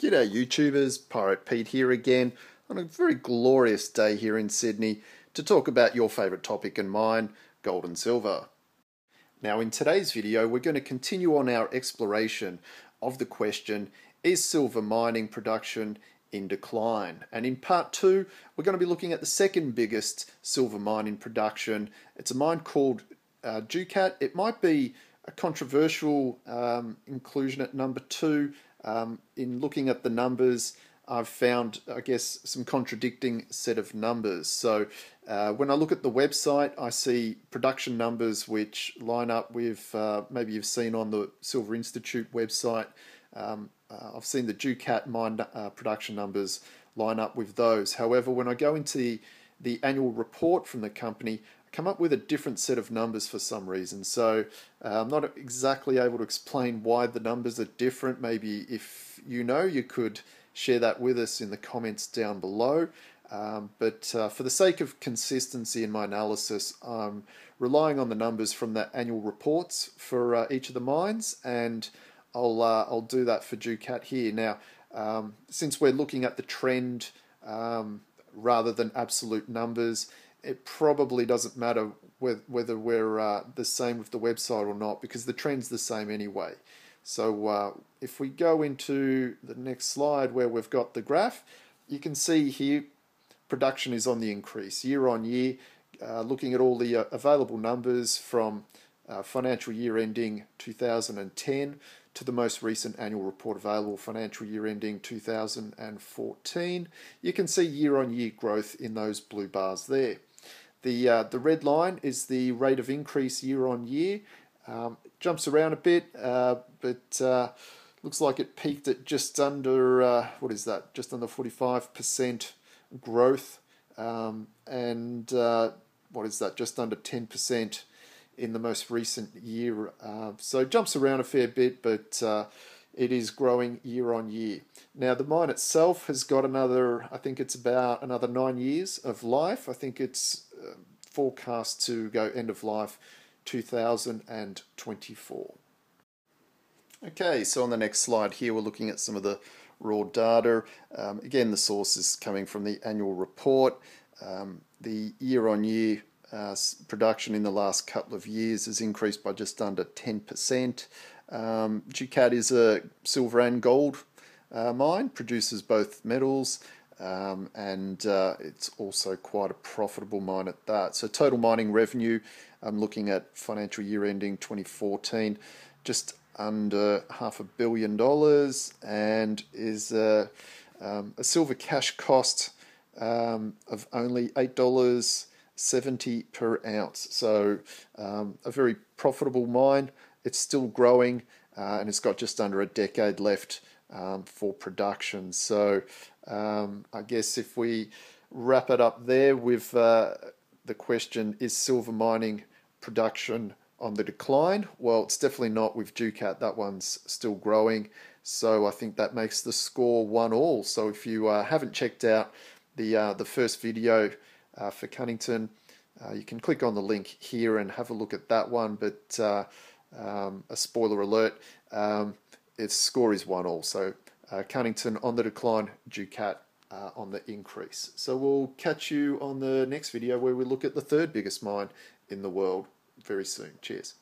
G'day YouTubers, Pirate Pete here again on a very glorious day here in Sydney to talk about your favourite topic and mine, gold and silver. Now in today's video we're going to continue on our exploration of the question, is silver mining production in decline? And in part 2 we're going to be looking at the second biggest silver mine in production. It's a mine called Ducat. It might be a controversial inclusion at number 2. In looking at the numbers, I've found, I guess, some contradicting set of numbers. So when I look at the website, I see production numbers which line up with, maybe you've seen on the Silver Institute website, I've seen the Ducat mine production numbers line up with those. However, when I go into the annual report from the company, come up with a different set of numbers for some reason. So I'm not exactly able to explain why the numbers are different. Maybe if you know, you could share that with us in the comments down below. But for the sake of consistency in my analysis, I'm relying on the numbers from the annual reports for each of the mines, and I'll do that for Ducat here. Now, since we're looking at the trend rather than absolute numbers, it probably doesn't matter whether we're the same with the website or not, because the trend's the same anyway. So if we go into the next slide where we've got the graph, you can see here production is on the increase year on year. Looking at all the available numbers from financial year ending 2010 to the most recent annual report available, financial year ending 2014, you can see year on year growth in those blue bars there. The red line is the rate of increase year on year. Jumps around a bit, but looks like it peaked at just under, what is that, just under 45% growth, and what is that, just under 10% in the most recent year. So it jumps around a fair bit, but it is growing year on year. Now the mine itself has got another, I think it's about another 9 years of life. I think it's forecast to go end of life 2024. Okay, so on the next slide here we're looking at some of the raw data. Again, the source is coming from the annual report. The year on year production in the last couple of years has increased by just under 10%. Ducat is a silver and gold mine, produces both metals, and it's also quite a profitable mine at that. So total mining revenue, I'm looking at financial year ending 2014, just under $500 million, and is a silver cash cost of only $8.70 per ounce. So a very profitable mine. It's still growing, and it's got just under a decade left for production. So I guess if we wrap it up there with the question, is silver mining production on the decline? Well, it's definitely not with Ducat. That one's still growing. So I think that makes the score 1-1. So if you haven't checked out the first video for Cunnington, you can click on the link here and have a look at that one. But a spoiler alert, its score is 1-1. So Cunnington on the decline, Ducat on the increase. So we'll catch you on the next video where we look at the third biggest mine in the world very soon. Cheers.